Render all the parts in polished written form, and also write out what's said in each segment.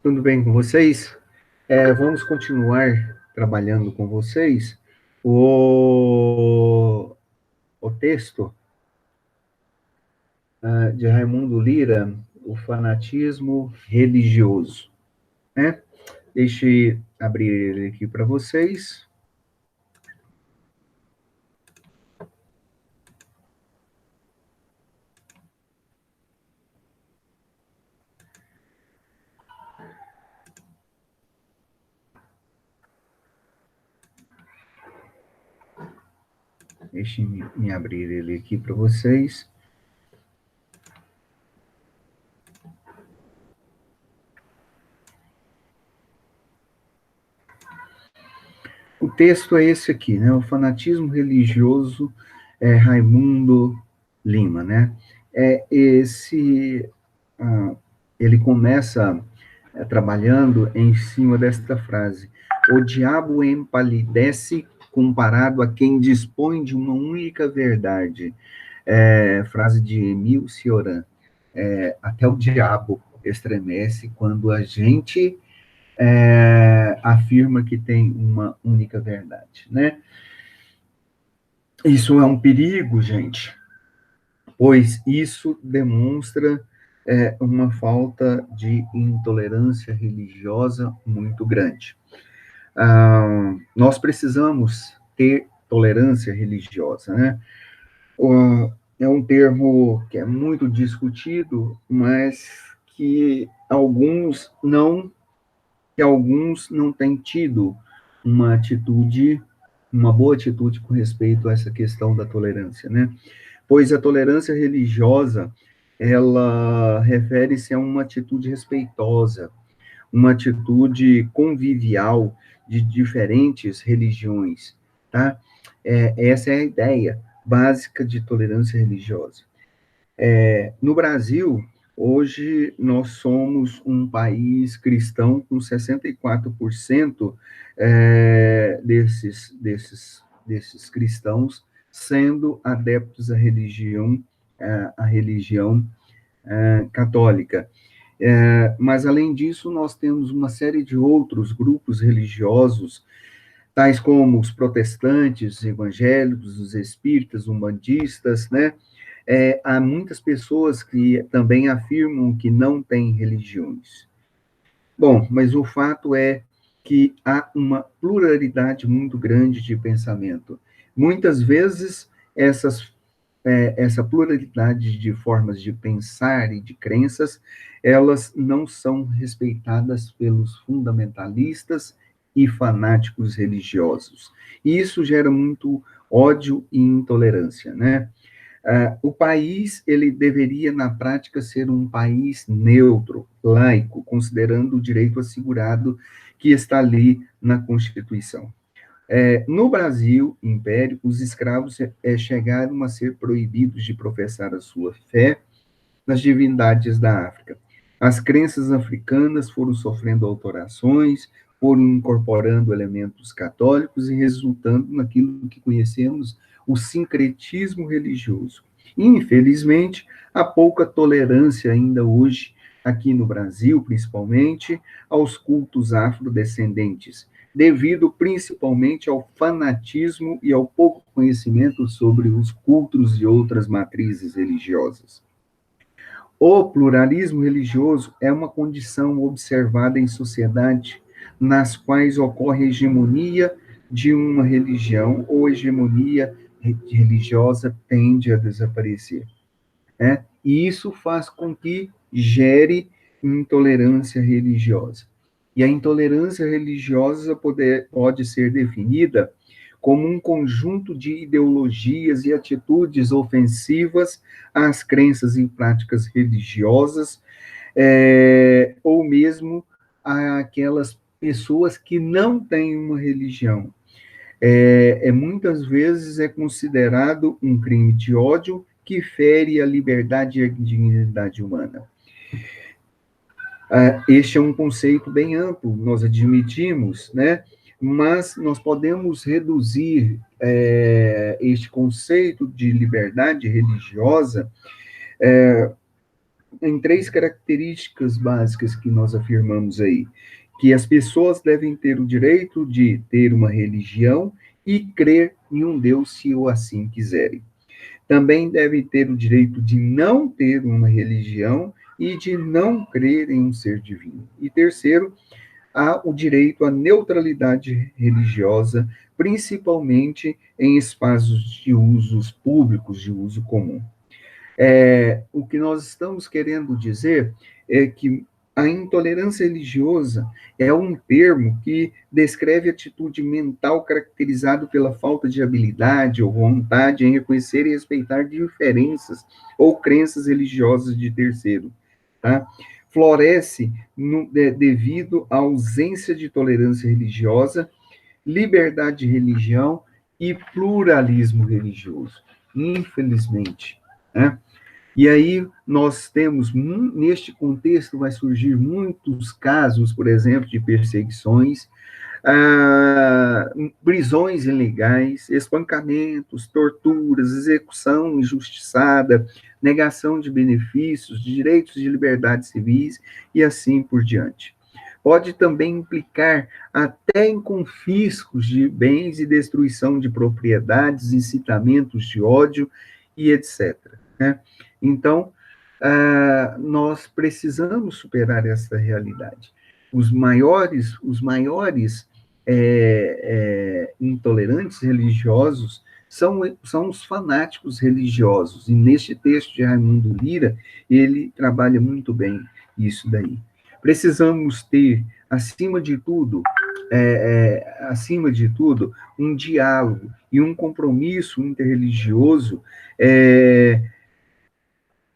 Tudo bem com vocês? Vamos continuar trabalhando com vocês o texto de Raimundo Lira, O Fanatismo Religioso, né? Deixe abrir ele aqui para vocês. Deixe-me abrir ele aqui para vocês. O texto é esse aqui, né? O fanatismo religioso Raimundo Lima, né? É esse, ah, ele começa trabalhando em cima desta frase: o diabo empalidece comparado a quem dispõe de uma única verdade. Frase de Emile Cioran. Até o diabo estremece quando a gente afirma que tem uma única verdade, né? Isso é um perigo, gente, pois isso demonstra uma falta de intolerância religiosa muito grande. Nós precisamos ter tolerância religiosa, né? É um termo que é muito discutido, mas que alguns não têm tido uma atitude, uma boa atitude com respeito a essa questão da tolerância, né? Pois a tolerância religiosa, ela refere-se a uma atitude respeitosa, uma atitude convivial de diferentes religiões, tá? Essa é a ideia básica de tolerância religiosa. No Brasil, hoje, nós somos um país cristão com 64% desses cristãos sendo adeptos à religião católica. Mas, além disso, nós temos uma série de outros grupos religiosos, tais como os protestantes, os evangélicos, os espíritas, umbandistas, né? Há muitas pessoas que também afirmam que não têm religiões. Bom, mas o fato é que há uma pluralidade muito grande de pensamento. Muitas vezes, essa pluralidade de formas de pensar e de crenças, elas não são respeitadas pelos fundamentalistas e fanáticos religiosos. E isso gera muito ódio e intolerância, né? O país, ele deveria, na prática, ser um país neutro, laico, considerando o direito assegurado que está ali na Constituição. No Brasil, Império, os escravos chegaram a ser proibidos de professar a sua fé nas divindades da África. As crenças africanas foram sofrendo alterações, foram incorporando elementos católicos e resultando naquilo que conhecemos, o sincretismo religioso. Infelizmente, há pouca tolerância ainda hoje, aqui no Brasil, principalmente, aos cultos afrodescendentes, devido principalmente ao fanatismo e ao pouco conhecimento sobre os cultos de outras matrizes religiosas. O pluralismo religioso é uma condição observada em sociedade nas quais ocorre a hegemonia de uma religião ou hegemonia religiosa tende a desaparecer, né? E isso faz com que gere intolerância religiosa. E a intolerância religiosa pode ser definida como um conjunto de ideologias e atitudes ofensivas às crenças e práticas religiosas, ou mesmo àquelas pessoas que não têm uma religião. Muitas vezes é considerado um crime de ódio que fere a liberdade e a dignidade humana. Este é um conceito bem amplo, nós admitimos, né? Mas nós podemos reduzir este conceito de liberdade religiosa em três características básicas que nós afirmamos aí, que as pessoas devem ter o direito de ter uma religião e crer em um Deus se o assim quiserem. Também devem ter o direito de não ter uma religião e de não crer em um ser divino. E terceiro, há o direito à neutralidade religiosa, principalmente em espaços de usos públicos, de uso comum. O que nós estamos querendo dizer é que a intolerância religiosa é um termo que descreve atitude mental caracterizada pela falta de habilidade ou vontade em reconhecer e respeitar diferenças ou crenças religiosas de terceiro, tá? Floresce devido à ausência de tolerância religiosa, liberdade de religião e pluralismo religioso, infelizmente, né? E aí nós temos, neste contexto, vai surgir muitos casos, por exemplo, de perseguições, prisões ilegais, espancamentos, torturas, execução injustiçada, negação de benefícios, de direitos de liberdades civis e assim por diante. Pode também implicar até em confiscos de bens e destruição de propriedades, incitamentos de ódio e etc., né? Então, nós precisamos superar essa realidade. Os maiores intolerantes religiosos são os fanáticos religiosos. E neste texto de Raimundo Lira, ele trabalha muito bem isso daí. Precisamos ter, acima de tudo, um diálogo e um compromisso interreligioso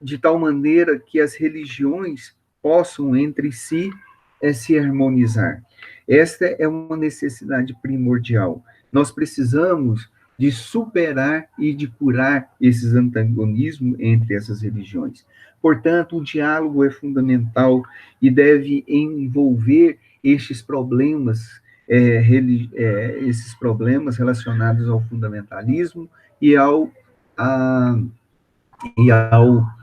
de tal maneira que as religiões possam entre si se harmonizar. Esta é uma necessidade primordial. Nós precisamos de superar e de curar esses antagonismos entre essas religiões. Portanto, o diálogo é fundamental e deve envolver esses problemas relacionados ao fundamentalismo e ao, a, e ao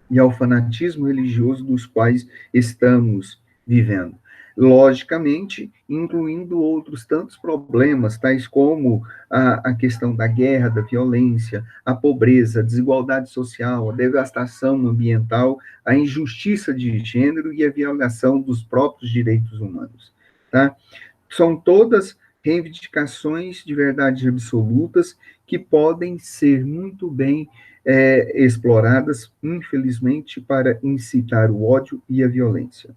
e ao fanatismo religioso dos quais estamos vivendo. Logicamente, incluindo outros tantos problemas, tais como a questão da guerra, da violência, a pobreza, a desigualdade social, a devastação ambiental, a injustiça de gênero e a violação dos próprios direitos humanos. Tá? São todas reivindicações de verdades absolutas que podem ser muito bem exploradas, infelizmente, para incitar o ódio e a violência.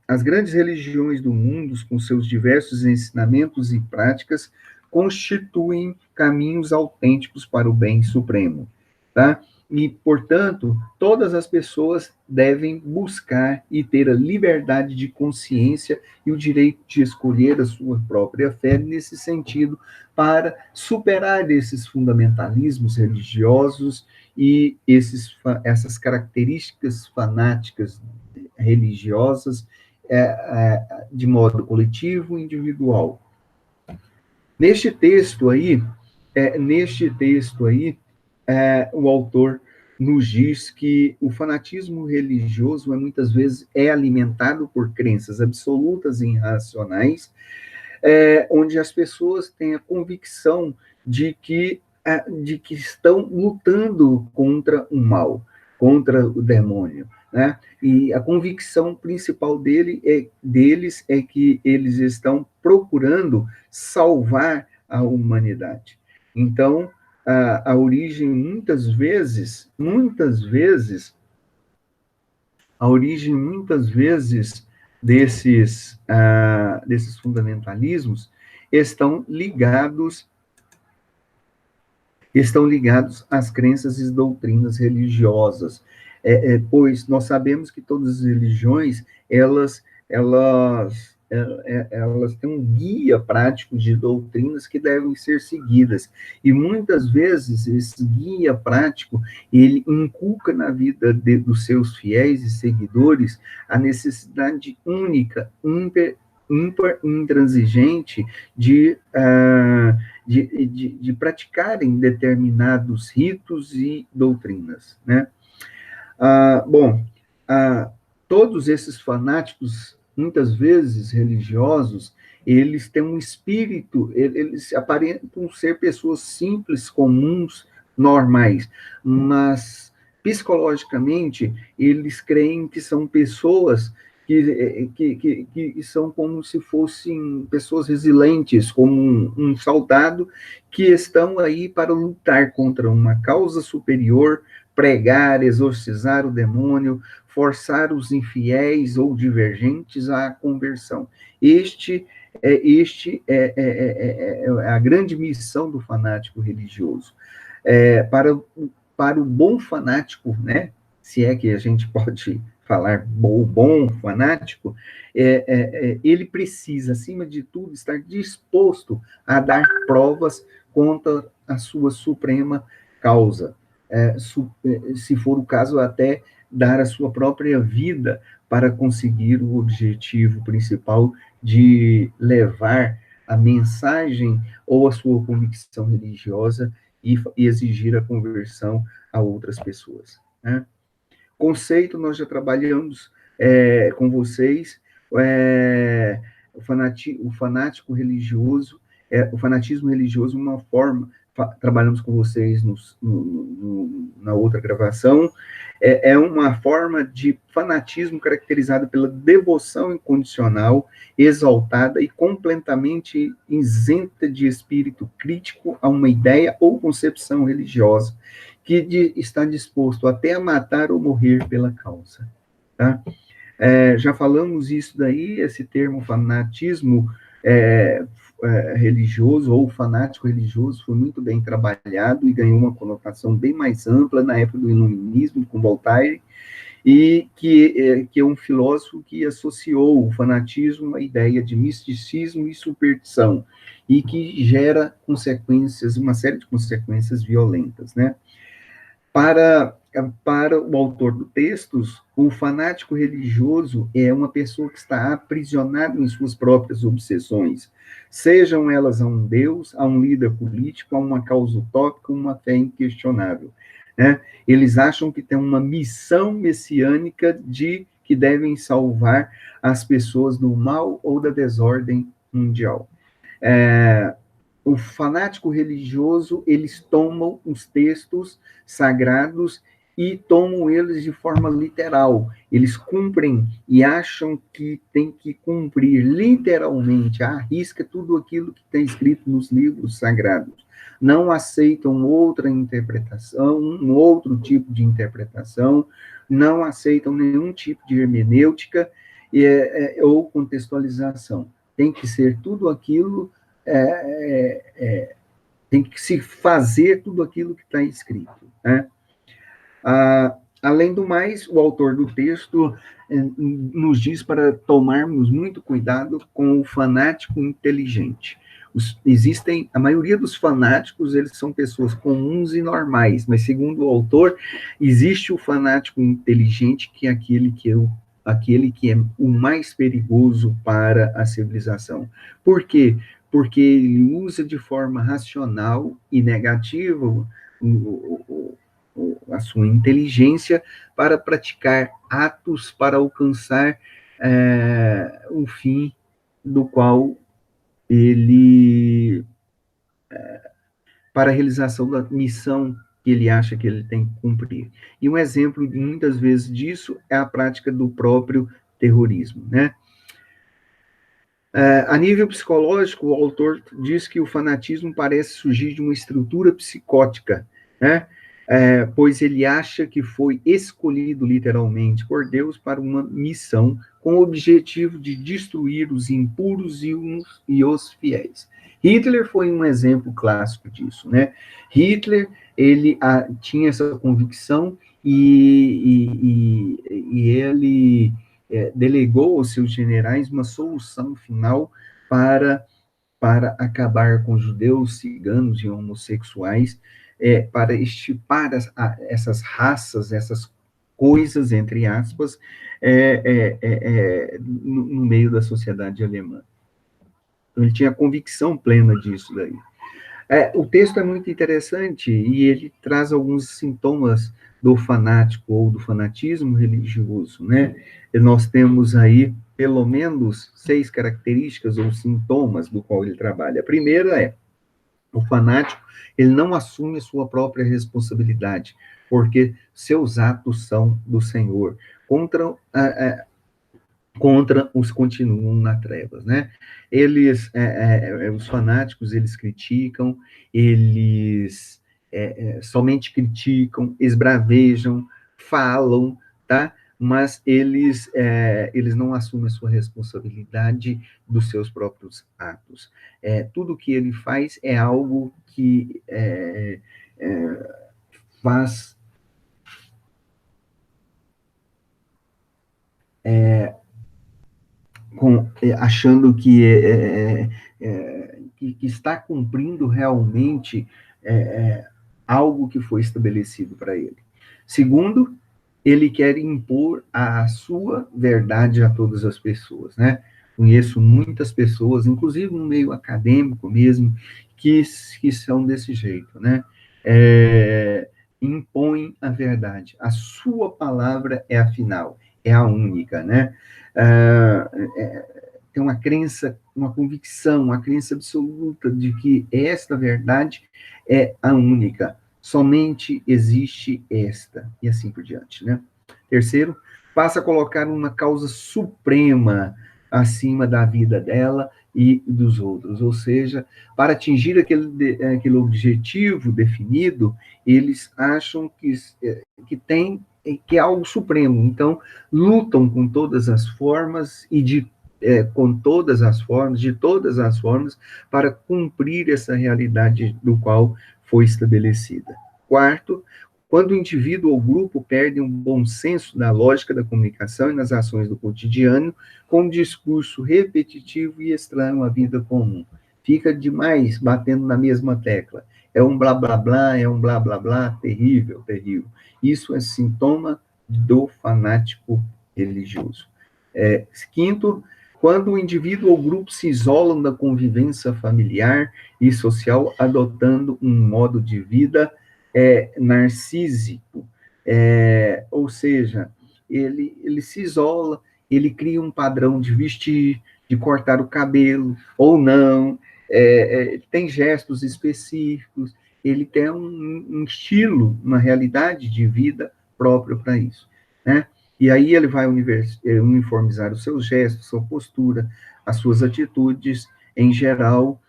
As grandes religiões do mundo, com seus diversos ensinamentos e práticas, constituem caminhos autênticos para o bem supremo, tá? E, portanto, todas as pessoas devem buscar e ter a liberdade de consciência e o direito de escolher a sua própria fé nesse sentido, para superar esses fundamentalismos religiosos e essas características fanáticas religiosas de modo coletivo e individual. Neste texto aí, o autor nos diz que o fanatismo religioso muitas vezes é alimentado por crenças absolutas e irracionais, onde as pessoas têm a convicção de que estão lutando contra o mal, contra o demônio, né? E a convicção principal deles é que eles estão procurando salvar a humanidade. Então, a origem, muitas vezes, desses fundamentalismos estão ligados às crenças e doutrinas religiosas, pois nós sabemos que todas as religiões, elas têm um guia prático de doutrinas que devem ser seguidas, e muitas vezes esse guia prático, ele inculca na vida dos seus fiéis e seguidores a necessidade única, ímpar, intransigente de praticarem determinados ritos e doutrinas, né? Bom, todos esses fanáticos, muitas vezes religiosos, eles têm um espírito, eles aparentam ser pessoas simples, comuns, normais, mas psicologicamente eles creem que são pessoas que são como se fossem pessoas resilientes, como um soldado que estão aí para lutar contra uma causa superior, pregar, exorcizar o demônio, forçar os infiéis ou divergentes à conversão. Este é a grande missão do fanático religioso. Para o bom fanático, né, se é que a gente pode falar bom fanático, ele precisa, acima de tudo, estar disposto a dar provas contra a sua suprema causa. Se for o caso, até dar a sua própria vida para conseguir o objetivo principal de levar a mensagem ou a sua convicção religiosa e exigir a conversão a outras pessoas, né? Conceito, nós já trabalhamos com vocês, o fanático religioso, o fanatismo religioso, uma forma, trabalhamos com vocês na outra gravação, uma forma de fanatismo caracterizada pela devoção incondicional, exaltada e completamente isenta de espírito crítico a uma ideia ou concepção religiosa, que está disposto até a matar ou morrer pela causa. Tá? Já falamos isso daí, esse termo fanatismo religioso ou fanático religioso foi muito bem trabalhado e ganhou uma conotação bem mais ampla na época do iluminismo, com Voltaire, e que é um filósofo que associou o fanatismo à ideia de misticismo e superstição, e que gera consequências, uma série de consequências violentas, né? Para o autor do texto, o fanático religioso é uma pessoa que está aprisionada em suas próprias obsessões, sejam elas a um Deus, a um líder político, a uma causa utópica, uma fé inquestionável, né? Eles acham que tem uma missão messiânica de que devem salvar as pessoas do mal ou da desordem mundial. O fanático religioso, eles tomam os textos sagrados e tomam eles de forma literal. Eles cumprem e acham que tem que cumprir literalmente, à risca, tudo aquilo que está escrito nos livros sagrados. Não aceitam outra interpretação, um outro tipo de interpretação, não aceitam nenhum tipo de hermenêutica ou contextualização. Tem que ser tudo aquilo tem que se fazer tudo aquilo que está escrito, né? Além do mais, o autor do texto nos diz para tomarmos muito cuidado com o fanático inteligente. A maioria dos fanáticos, eles são pessoas comuns e normais, mas segundo o autor, existe o fanático inteligente, que é aquele que é o mais perigoso para a civilização. Por quê? Porque ele usa de forma racional e negativa a sua inteligência para praticar atos para alcançar o fim do qual ele... para a realização da missão que ele acha que ele tem que cumprir. E um exemplo, muitas vezes, disso é a prática do próprio terrorismo, né? A nível psicológico, o autor diz que o fanatismo parece surgir de uma estrutura psicótica, né? Pois ele acha que foi escolhido literalmente por Deus para uma missão com o objetivo de destruir os impuros e os fiéis. Hitler foi um exemplo clássico disso, né? Hitler, ele tinha essa convicção e ele delegou aos seus generais uma solução final para acabar com judeus, ciganos e homossexuais, para extirpar essas raças, essas coisas, entre aspas, no meio da sociedade alemã. Então, ele tinha convicção plena disso daí. O texto é muito interessante e ele traz alguns sintomas do fanático ou do fanatismo religioso, né? E nós temos aí pelo menos 6 características ou sintomas do qual ele trabalha. A primeira é o fanático, ele não assume a sua própria responsabilidade, porque seus atos são do Senhor. Contra os continuam nas trevas, né? Eles, os fanáticos, eles criticam, eles somente criticam, esbravejam, falam, tá? Mas eles não assumem a sua responsabilidade dos seus próprios atos. Tudo que ele faz é algo que faz achando que está cumprindo realmente é, é, algo que foi estabelecido para ele. Segundo, ele quer impor a sua verdade a todas as pessoas, né? Conheço muitas pessoas, inclusive no meio acadêmico mesmo, que são desse jeito, né? Impõem a verdade. A sua palavra é a final, é a única, né? Ah, tem uma crença, uma convicção, uma crença absoluta de que esta verdade é a única, somente existe esta, e assim por diante, né? Terceiro, passa a colocar uma causa suprema acima da vida dela e dos outros, ou seja, para atingir aquele objetivo definido, eles acham que é algo supremo, então lutam com todas as formas e com todas as formas, de todas as formas, para cumprir essa realidade do qual foi estabelecida. Quarto, quando o indivíduo ou grupo perde um bom senso da lógica da comunicação e nas ações do cotidiano, com um discurso repetitivo e estranho à vida comum. Fica demais batendo na mesma tecla. É um blá blá blá, é um blá blá blá, terrível, terrível. Isso é sintoma do fanático religioso. Quinto, quando o indivíduo ou grupo se isolam da convivência familiar e social, adotando um modo de vida narcísico, ou seja, ele se isola, ele cria um padrão de vestir, de cortar o cabelo, ou não, tem gestos específicos, ele tem um estilo, uma realidade de vida próprio para isso, né? E aí ele vai uniformizar os seus gestos, sua postura, as suas atitudes em geral,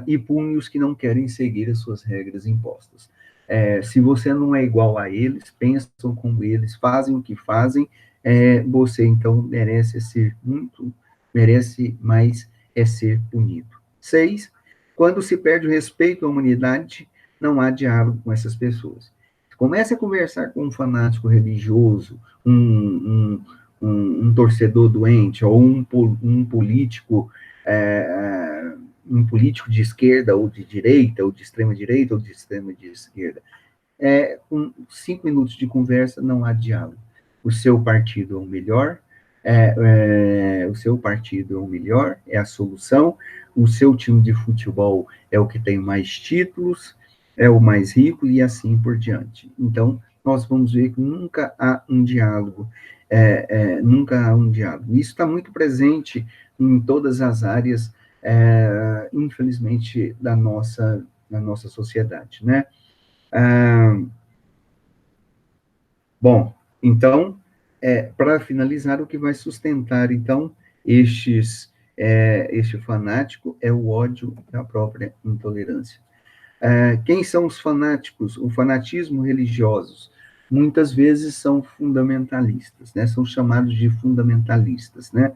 e pune os que não querem seguir as suas regras impostas. Se você não é igual a eles, pensam como eles, fazem o que fazem, você então merece mais ser punido. 6. Quando se perde o respeito à humanidade, não há diálogo com essas pessoas. Comece a conversar com um fanático religioso, um torcedor doente, ou um político, um político de esquerda ou de direita, ou de extrema direita ou de extrema de esquerda. Com 5 minutos de conversa não há diálogo. O seu partido é o melhor, o seu partido é o melhor, é a solução, o seu time de futebol é o que tem mais títulos, é o mais rico e assim por diante. Então, nós vamos ver que nunca há um diálogo, nunca há um diálogo. Isso está muito presente em todas as áreas, infelizmente, da nossa sociedade, né? Bom, então, para finalizar, o que vai sustentar, então, este fanático é o ódio e a própria intolerância. Quem são os fanáticos? O fanatismo religiosos. Muitas vezes são fundamentalistas, né? São chamados de fundamentalistas, né?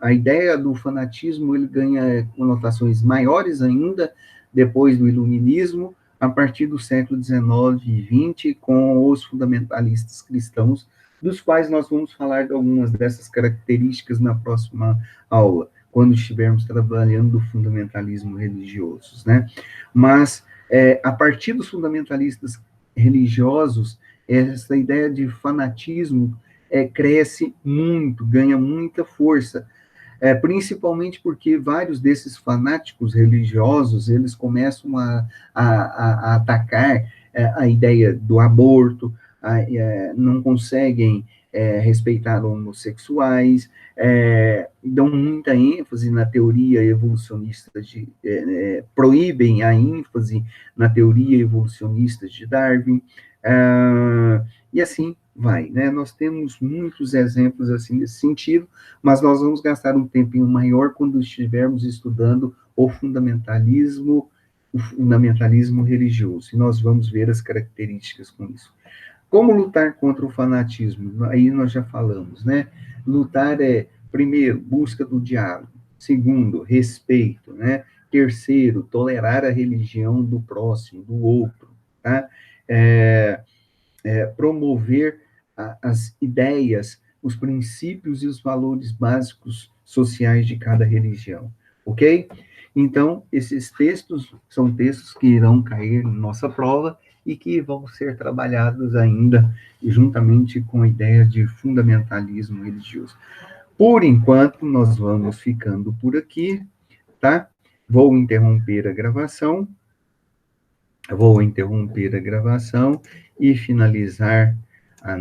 A ideia do fanatismo ele ganha conotações maiores ainda depois do iluminismo, a partir do século XIX e XX, com os fundamentalistas cristãos, dos quais nós vamos falar de algumas dessas características na próxima aula, quando estivermos trabalhando do fundamentalismo religioso, né? Mas, a partir dos fundamentalistas religiosos, essa ideia de fanatismo cresce muito, ganha muita força. principalmente porque vários desses fanáticos religiosos, eles começam a atacar a ideia do aborto, não conseguem respeitar homossexuais, dão muita ênfase na teoria evolucionista, proíbem a ênfase na teoria evolucionista de Darwin, e assim vai, né? Nós temos muitos exemplos assim nesse sentido, mas nós vamos gastar um tempinho maior quando estivermos estudando o fundamentalismo religioso, e nós vamos ver as características com isso. Como lutar contra o fanatismo? Aí nós já falamos, né? Lutar primeiro, busca do diálogo. Segundo, respeito, né? Terceiro, tolerar a religião do próximo, do outro, tá? Promover as ideias, os princípios e os valores básicos sociais de cada religião, ok? Então, esses textos são textos que irão cair na nossa prova e que vão ser trabalhados ainda juntamente com a ideia de fundamentalismo religioso. Por enquanto, nós vamos ficando por aqui, tá? Vou interromper a gravação e finalizar